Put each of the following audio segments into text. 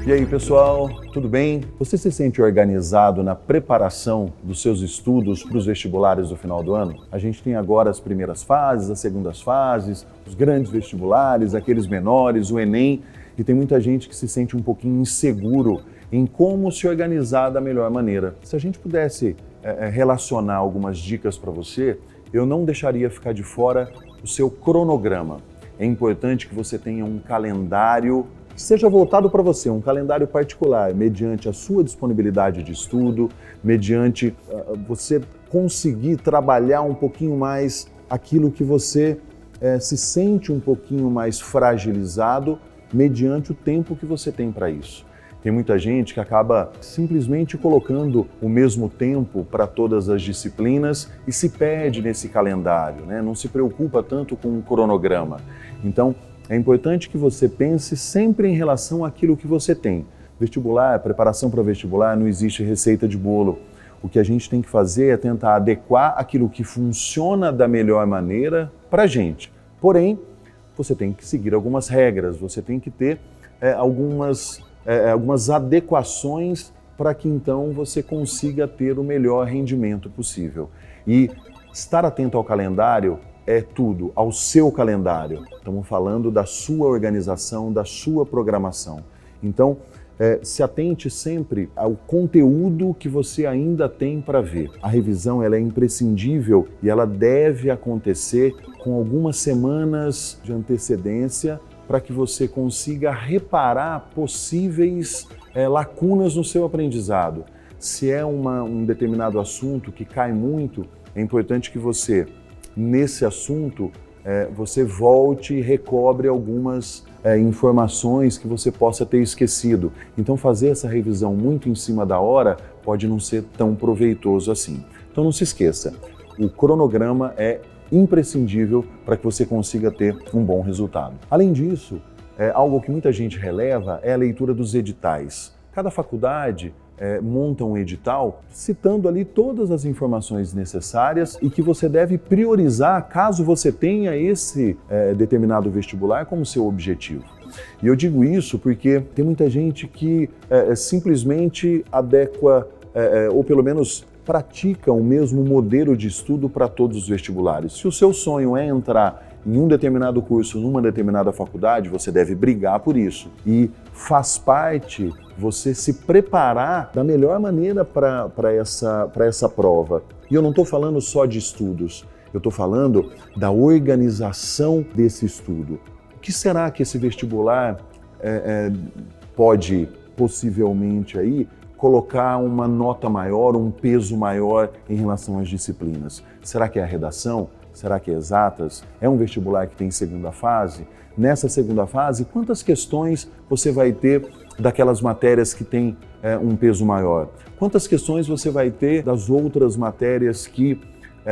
E aí, pessoal, tudo bem? Você se sente organizado na preparação dos seus estudos para os vestibulares do final do ano? A gente tem agora as primeiras fases, as segundas fases, os grandes vestibulares, aqueles menores, o Enem, e tem muita gente que se sente um pouquinho inseguro em como se organizar da melhor maneira. Se a gente pudesse relacionar algumas dicas para você, eu não deixaria ficar de fora o seu cronograma. É importante que você tenha um calendário que seja voltado para você, um calendário particular, mediante a sua disponibilidade de estudo, mediante você conseguir trabalhar um pouquinho mais aquilo que você se sente um pouquinho mais fragilizado, mediante o tempo que você tem para isso. Tem muita gente que acaba simplesmente colocando o mesmo tempo para todas as disciplinas e se perde nesse calendário, né? Não se preocupa tanto com o cronograma. Então, é importante que você pense sempre em relação àquilo que você tem. Vestibular, preparação para vestibular, não existe receita de bolo. O que a gente tem que fazer é tentar adequar aquilo que funciona da melhor maneira para a gente. Porém, você tem que seguir algumas regras, você tem que ter algumas adequações para que então você consiga ter o melhor rendimento possível. E estar atento ao calendário é tudo, ao seu calendário. Estamos falando da sua organização, da sua programação. Então, se atente sempre ao conteúdo que você ainda tem para ver. A revisão ela é imprescindível e ela deve acontecer com algumas semanas de antecedência para que você consiga reparar possíveis lacunas no seu aprendizado. Se é um determinado assunto que cai muito, é importante que você, nesse assunto, você volte e recobre algumas informações que você possa ter esquecido. Então fazer essa revisão muito em cima da hora pode não ser tão proveitoso assim. Então não se esqueça, o cronograma é imprescindível para que você consiga ter um bom resultado. Além disso, algo que muita gente releva é a leitura dos editais. Cada faculdade monta um edital citando ali todas as informações necessárias e que você deve priorizar caso você tenha esse determinado vestibular como seu objetivo. E eu digo isso porque tem muita gente que simplesmente adequa, ou pelo menos pratica o mesmo modelo de estudo para todos os vestibulares. Se o seu sonho é entrar em um determinado curso, numa determinada faculdade, você deve brigar por isso. E faz parte você se preparar da melhor maneira para essa prova. E eu não estou falando só de estudos, eu estou falando da organização desse estudo. O que será que esse vestibular pode possivelmente aí colocar uma nota maior, um peso maior em relação às disciplinas? Será que é a redação? Será que é exatas? É um vestibular que tem segunda fase? Nessa segunda fase, quantas questões você vai ter daquelas matérias que têm um peso maior? Quantas questões você vai ter das outras matérias que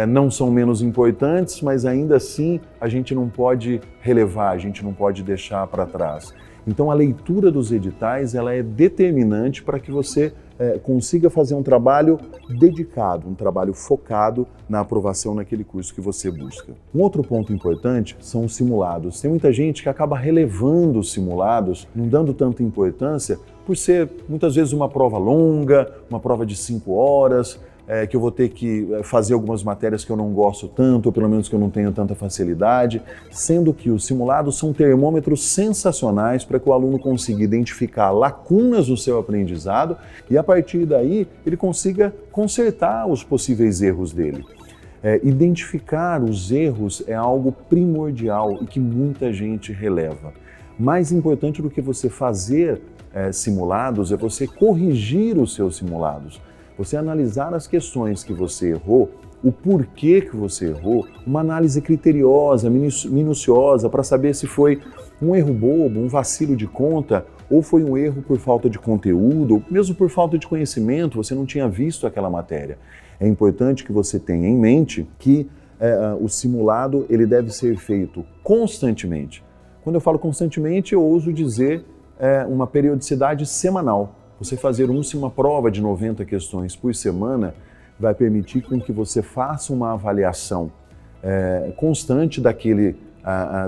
não são menos importantes, mas ainda assim a gente não pode relevar, a gente não pode deixar para trás? Então a leitura dos editais ela é determinante para que você consiga fazer um trabalho dedicado, um trabalho focado na aprovação naquele curso que você busca. Um outro ponto importante são os simulados. Tem muita gente que acaba relevando os simulados, não dando tanta importância, por ser muitas vezes uma prova longa, uma prova de 5 horas, que eu vou ter que fazer algumas matérias que eu não gosto tanto, ou pelo menos que eu não tenho tanta facilidade, sendo que os simulados são termômetros sensacionais para que o aluno consiga identificar lacunas no seu aprendizado e a partir daí ele consiga consertar os possíveis erros dele. Identificar os erros é algo primordial e que muita gente releva. Mais importante do que você fazer simulados é você corrigir os seus simulados. Você analisar as questões que você errou, o porquê que você errou, uma análise criteriosa, minuciosa, para saber se foi um erro bobo, um vacilo de conta, ou foi um erro por falta de conteúdo, ou mesmo por falta de conhecimento, você não tinha visto aquela matéria. É importante que você tenha em mente que o simulado ele deve ser feito constantemente. Quando eu falo constantemente, eu ouso dizer uma periodicidade semanal. Você fazer uma prova de 90 questões por semana vai permitir com que você faça uma avaliação constante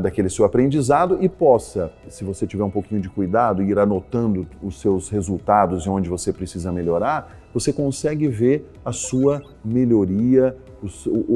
daquele seu aprendizado e possa, se você tiver um pouquinho de cuidado, ir anotando os seus resultados e onde você precisa melhorar, você consegue ver a sua melhoria,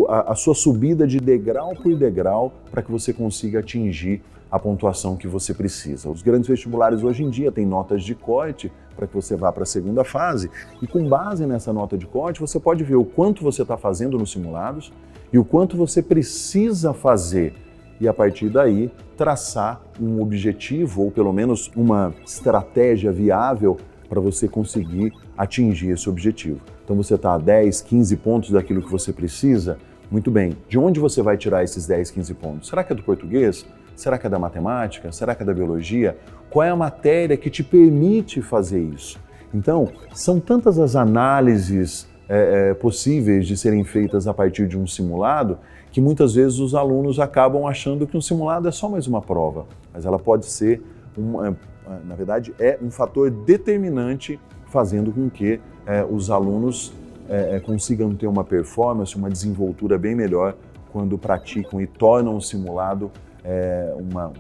a sua subida de degrau por degrau para que você consiga atingir a pontuação que você precisa. Os grandes vestibulares hoje em dia têm notas de corte para que você vá para a segunda fase e com base nessa nota de corte você pode ver o quanto você está fazendo nos simulados e o quanto você precisa fazer e a partir daí traçar um objetivo ou pelo menos uma estratégia viável para você conseguir atingir esse objetivo. Então você está a 10, 15 pontos daquilo que você precisa? Muito bem, de onde você vai tirar esses 10, 15 pontos? Será que é do português? Será que é da matemática? Será que é da biologia? Qual é a matéria que te permite fazer isso? Então, são tantas as análises possíveis de serem feitas a partir de um simulado que muitas vezes os alunos acabam achando que um simulado é só mais uma prova, mas ela pode ser, na verdade, é um fator determinante fazendo com que os alunos consigam ter uma performance, uma desenvoltura bem melhor quando praticam e tornam o simulado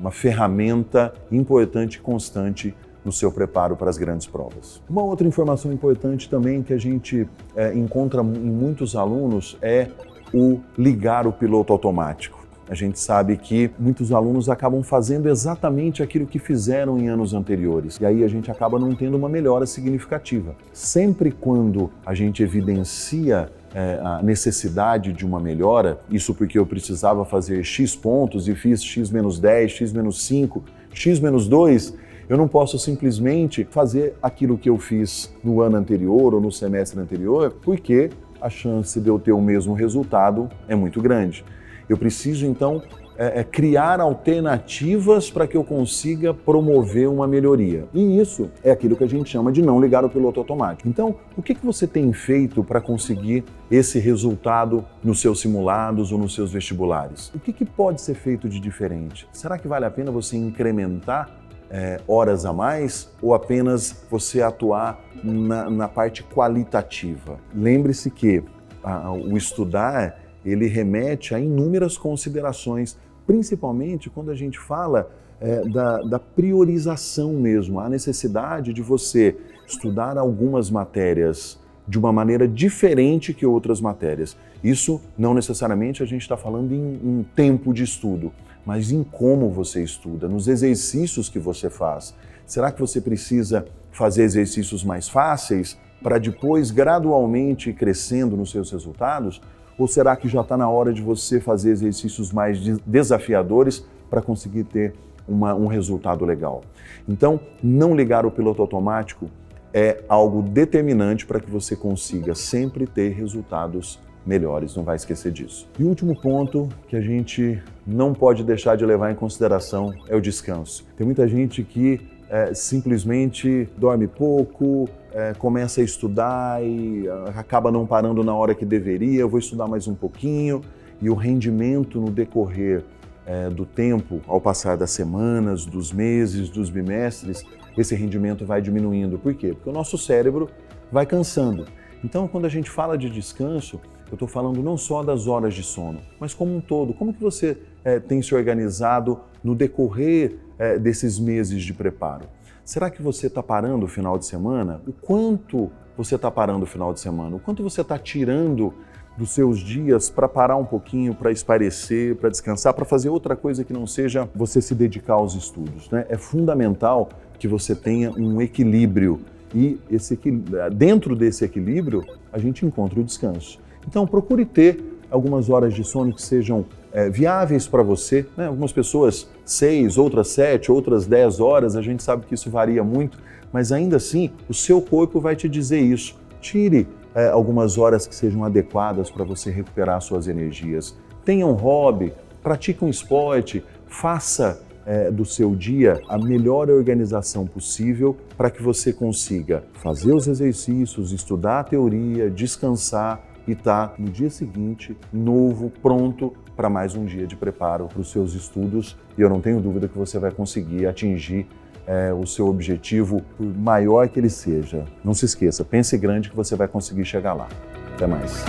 uma ferramenta importante e constante no seu preparo para as grandes provas. Uma outra informação importante também que a gente encontra em muitos alunos é o ligar o piloto automático. A gente sabe que muitos alunos acabam fazendo exatamente aquilo que fizeram em anos anteriores e aí a gente acaba não tendo uma melhora significativa. Sempre quando a gente evidencia a necessidade de uma melhora, isso porque eu precisava fazer X pontos e fiz X menos 10, X menos 5, X menos 2, eu não posso simplesmente fazer aquilo que eu fiz no ano anterior ou no semestre anterior, porque a chance de eu ter o mesmo resultado é muito grande. Eu preciso, então, criar alternativas para que eu consiga promover uma melhoria. E isso é aquilo que a gente chama de não ligar o piloto automático. Então, o que você tem feito para conseguir esse resultado nos seus simulados ou nos seus vestibulares? O que pode ser feito de diferente? Será que vale a pena você incrementar horas a mais ou apenas você atuar na parte qualitativa? Lembre-se que o estudar ele remete a inúmeras considerações, principalmente quando a gente fala da priorização mesmo, a necessidade de você estudar algumas matérias de uma maneira diferente que outras matérias. Isso não necessariamente a gente está falando em tempo de estudo, mas em como você estuda, nos exercícios que você faz. Será que você precisa fazer exercícios mais fáceis para depois gradualmente ir crescendo nos seus resultados? Ou será que já está na hora de você fazer exercícios mais desafiadores para conseguir ter um resultado legal? Então, não ligar o piloto automático é algo determinante para que você consiga sempre ter resultados melhores, não vai esquecer disso. E o último ponto que a gente não pode deixar de levar em consideração é o descanso. Tem muita gente que simplesmente dorme pouco, começa a estudar e acaba não parando na hora que deveria, eu vou estudar mais um pouquinho, e o rendimento no decorrer do tempo, ao passar das semanas, dos meses, dos bimestres, esse rendimento vai diminuindo. Por quê? Porque o nosso cérebro vai cansando. Então, quando a gente fala de descanso, eu estou falando não só das horas de sono, mas como um todo. Como que você tem se organizado no decorrer desses meses de preparo? Será que você está parando o final de semana? O quanto você está parando o final de semana? O quanto você está tirando dos seus dias para parar um pouquinho, para espairecer, para descansar, para fazer outra coisa que não seja você se dedicar aos estudos, né? É fundamental que você tenha um equilíbrio e dentro desse equilíbrio a gente encontra o descanso. Então procure ter algumas horas de sono que sejam viáveis para você, né? Algumas pessoas 6, outras 7, outras 10 horas, a gente sabe que isso varia muito, mas ainda assim o seu corpo vai te dizer isso. Tire algumas horas que sejam adequadas para você recuperar suas energias. Tenha um hobby, pratique um esporte, faça do seu dia a melhor organização possível para que você consiga fazer os exercícios, estudar a teoria, descansar e estar no dia seguinte novo, pronto para mais um dia de preparo para os seus estudos. E eu não tenho dúvida que você vai conseguir atingir o seu objetivo, por maior que ele seja. Não se esqueça, pense grande que você vai conseguir chegar lá. Até mais.